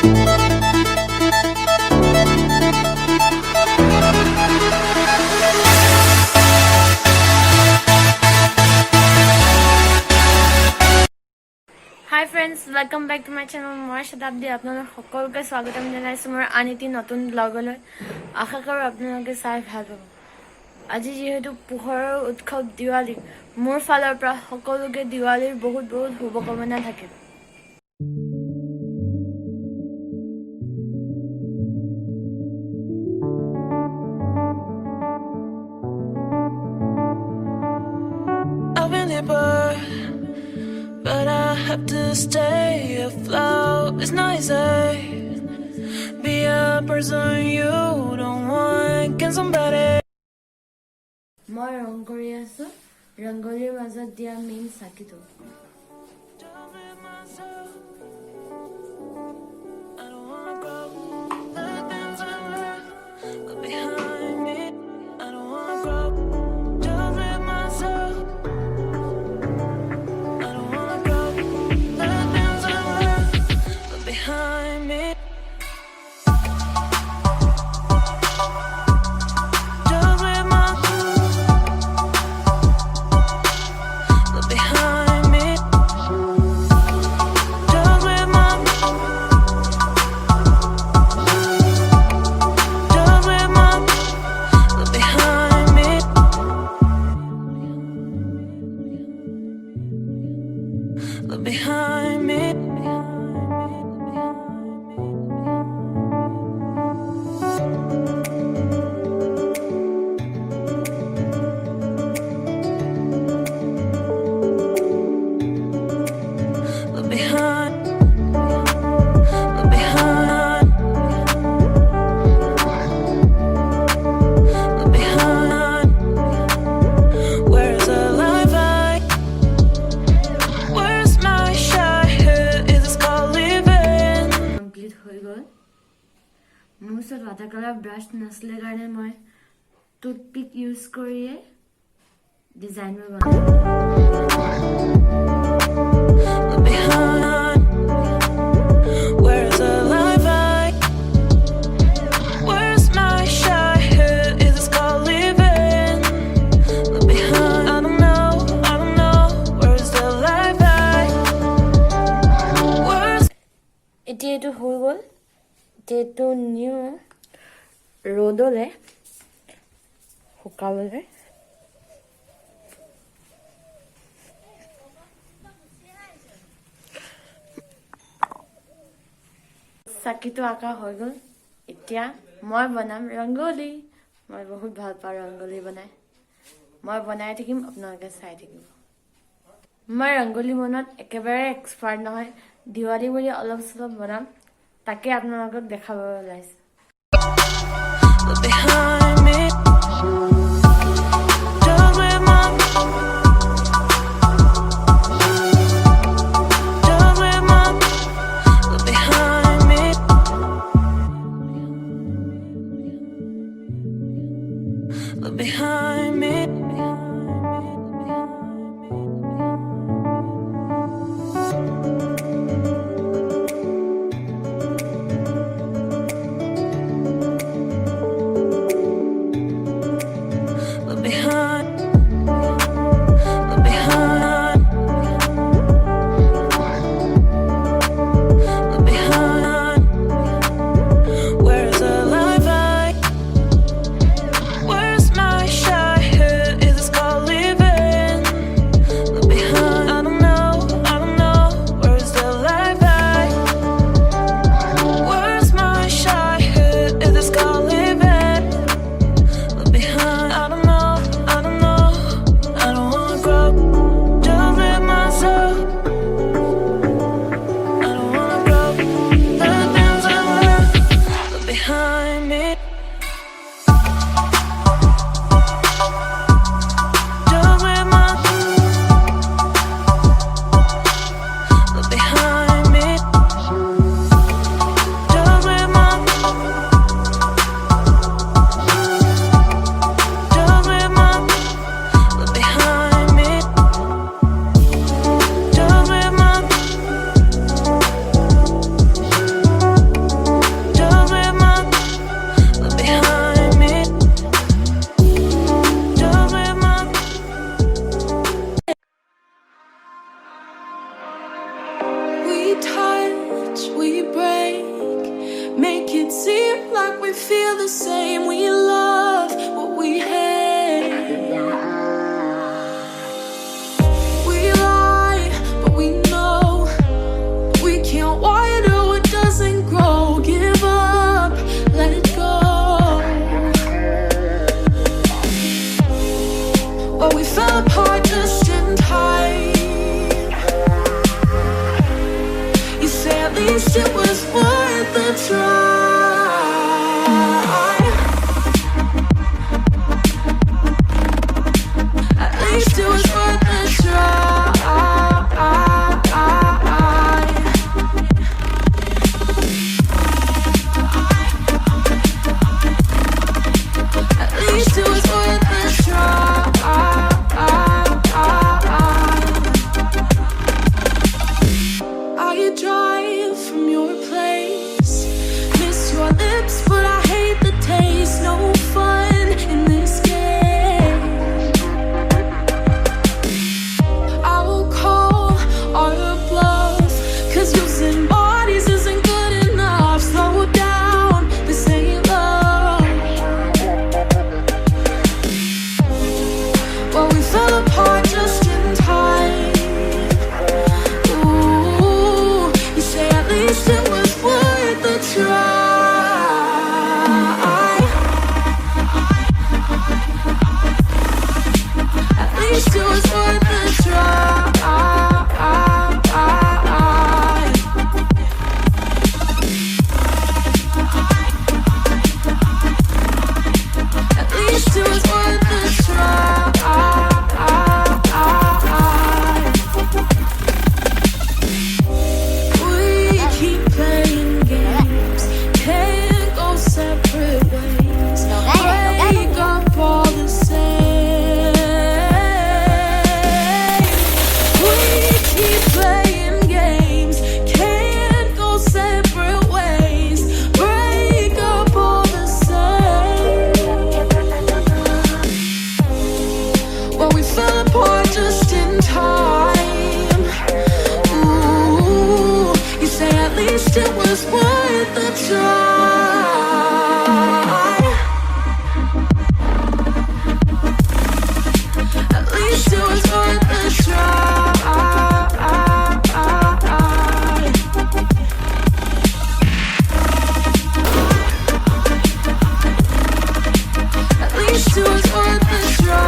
Hi friends, welcome back to my channel. মই শতাব্দী আপোনালোক সকলোকে স্বাগতম জনাইছো মোৰ আন এটি নতুন ব্লগলৈ। আশা কৰো আপোনালোকে চাই ভাল পাব। আজি যেহেতু পোহৰৰ উৎসৱ দিৱালী, মোৰ ফালৰ পৰা সকলোকে দিৱালীৰ বহুত বহুত শুভকামনা থাকিল। But I have to stay afloat. It's not easy. Be a person you don't want. Can somebody? মই ৰং কৰি আছো ৰংগলীৰ মাজত দিয়া main চাকিটো। Look behind me. Look behind. Look behind. Look behind. Where's the life I? Where's my shy head? Is this called living? Complete হৈ গ'ল। মোৰ ওচৰত watercolour brass নাছিলে কাৰণে মই টুথপিক ইউজ কৰিয়ে ডিজাইনবোৰ বনালোঁ। Look behind. Where's the life I? Where's my shy head? Is this called living? Look behind. I don't know. Where's the life I? Where's এতিয়া এইটো হৈ গ'ল। এইটো নিউ ৰ'দলৈ শুকাবলৈ। চাকিটো আঁকা হৈ গ'ল। এতিয়া মই বনাম ৰংগলী। মই বহুত ভাল পাওঁ ৰংগলী বনাই। মই বনাই থাকিম, আপোনালোকে চাই থাকিব। মই ৰংগলী বনোৱাত একেবাৰে এক্সপাৰ্ট নহয়। দিৱালী বুলি অলপ চলপ বনাম, তাকে আপোনালোকক দেখাব ওলাইছোঁ। Look behind me. Just with my look behind me. Look behind me. it seem like we feel the same. We love what we hate. We lie, but we know we can't water what doesn't grow. Give up, let it go. Well, we fell apart just in time. You say at least it was worth the try. At least it was worth the try. At least it was worth the try. I drive from your place, miss your lips, but I hate the taste. No fun in this game. I will call our bluff, 'cause using bodies isn't good enough. Slow down, this ain't love. Well, we fell apart just in time. Ooh, you say at least it was worth the try. At least it was worth the try. At least it was worth the try. We keep playing games, can't go separate ways. Break up all the same. We keep playing games, can't go separate ways. Break up all the same. Well, we fell apart just in time. Ooh, you say at least it was worth the try. At least it was worth the try. At least it was worth the try.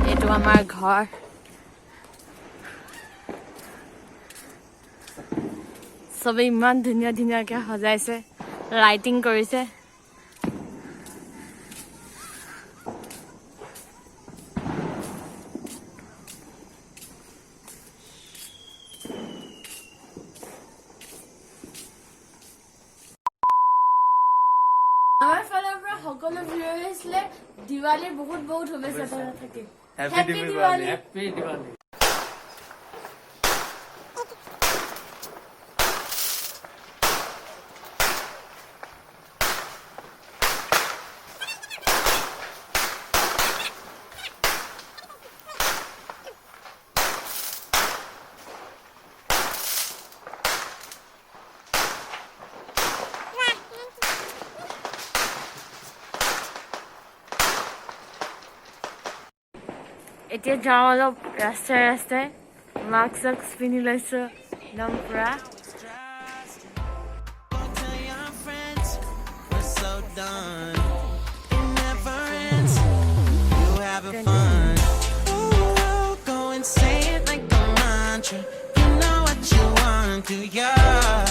এইটো আমাৰ ঘৰ। চবে ইমান ধুনীয়া ধুনীয়াকে সজাইছে, lighting কৰিছে। আমাৰ ফালৰ পৰা সকলো ভিউৱাৰ্ছলে দিৱালীৰ বহুত বহুত শুভেচ্ছা থাকিল। Happy Diwali. Happy Diwali. এতিয়া যাওঁ অলপ ৰাস্তাই ৰাস্তাই, মাস্ক চাস্ক পিন্ধি লৈছো একদম পুৰা। Tell your friends we're so done. It never ends. You having fun? Ooh, go and say it like a mantra. You know what you want to, yeah.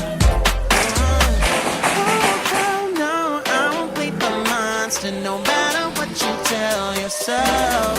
Oh no, I won't play the monster. No matter what you tell yourself.